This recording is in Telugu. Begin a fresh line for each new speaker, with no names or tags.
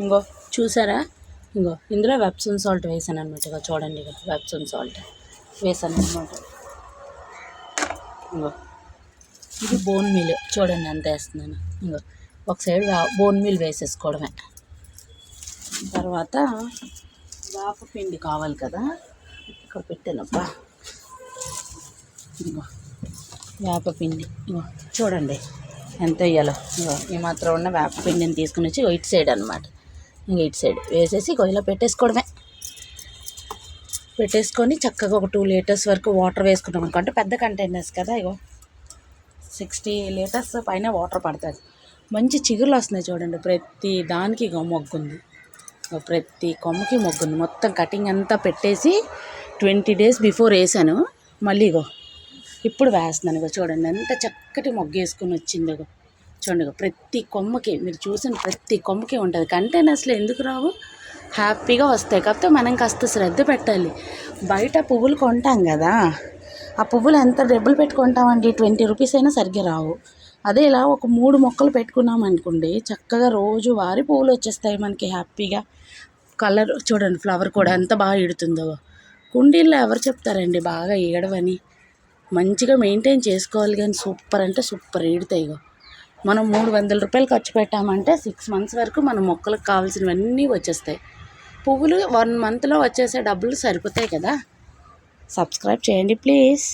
ఇంకో చూసారా, ఇంకో ఇందులో వెప్సన్ సాల్ట్ వేసాను అనమాట. ఇక చూడండి, ఇక వెప్సన్ సాల్ట్ వేసాను అనమాట. ఇంకో ఇది బోన్ మీల్ చూడండి ఎంత వేస్తున్నాను. ఇంకో ఒక సైడ్ బోన్ మీల్ వేసేసుకోవడమే. తర్వాత వేపపిండి కావాలి కదా, ఇక్కడ పెట్టానబ్బా. ఇంకో వేపపిండి ఇంకో చూడండి ఎంత వేయాలో. ఇంకో ఈ మాత్రం ఉన్న వేపపిండిని తీసుకుని వచ్చి ఇటు సైడ్ అనమాట. ఇంక ఇటు సైడ్ వేసేసి ఇలా పెట్టేసుకోవడమే. పెట్టేసుకొని చక్కగా ఒక 2 లీటర్స్ వరకు వాటర్ వేసుకున్నాం అనుకుంటే, పెద్ద కంటైనర్స్ కదా, ఇగో 60 లీటర్స్ పైన వాటర్ పడుతుంది. మంచి చిగురులు వస్తున్నాయి చూడండి. ప్రతి దానికి ఇగో మొగ్గుంది, ప్రతి కొమ్మకి మొగ్గుంది. మొత్తం కటింగ్ అంతా పెట్టేసి 20 days బిఫోర్ వేసాను. మళ్ళీ ఇగో ఇప్పుడు వేస్తున్నాను. ఇగో చూడండి ఎంత చక్కటి మొగ్గు వేసుకొని వచ్చింది. ఇగో చూడండి, ప్రతి కొమ్మకి మీరు చూసిన ప్రతి కొమ్మకి ఉంటుంది. కంటైనర్స్లో ఎందుకు రావు? హ్యాపీగా వస్తాయి. కాకపోతే మనం కాస్త శ్రద్ధ పెట్టాలి. బయట పువ్వులు కొంటాం కదా, ఆ పువ్వులు ఎంత డబ్బులు పెట్టుకుంటామండి, 20 రూపీస్ అయినా సరిగ్గా రావు. అదే ఇలా ఒక 3 మొక్కలు పెట్టుకున్నాం అనుకోండి, చక్కగా రోజు వారి పువ్వులు వచ్చేస్తాయి మనకి హ్యాపీగా. కలర్ చూడండి, ఫ్లవర్ కూడా ఎంత బాగా ఈడుతుందో. కుండీల్లో ఎవరు చెప్తారండి బాగా ఈడవని? మంచిగా మెయింటైన్ చేసుకోవాలి. కానీ సూపర్ అంటే సూపర్ ఈడుతాయి. ఇగో మనం 300 రూపాయలు ఖర్చు పెట్టామంటే 6 months వరకు మన మొక్కలకు కావాల్సినవన్నీ వచ్చేస్తాయి. పువ్వులు 1 monthలో వచ్చేసే డబ్బులు సరిపోతాయి కదా. సబ్స్క్రైబ్ చేయండి ప్లీజ్.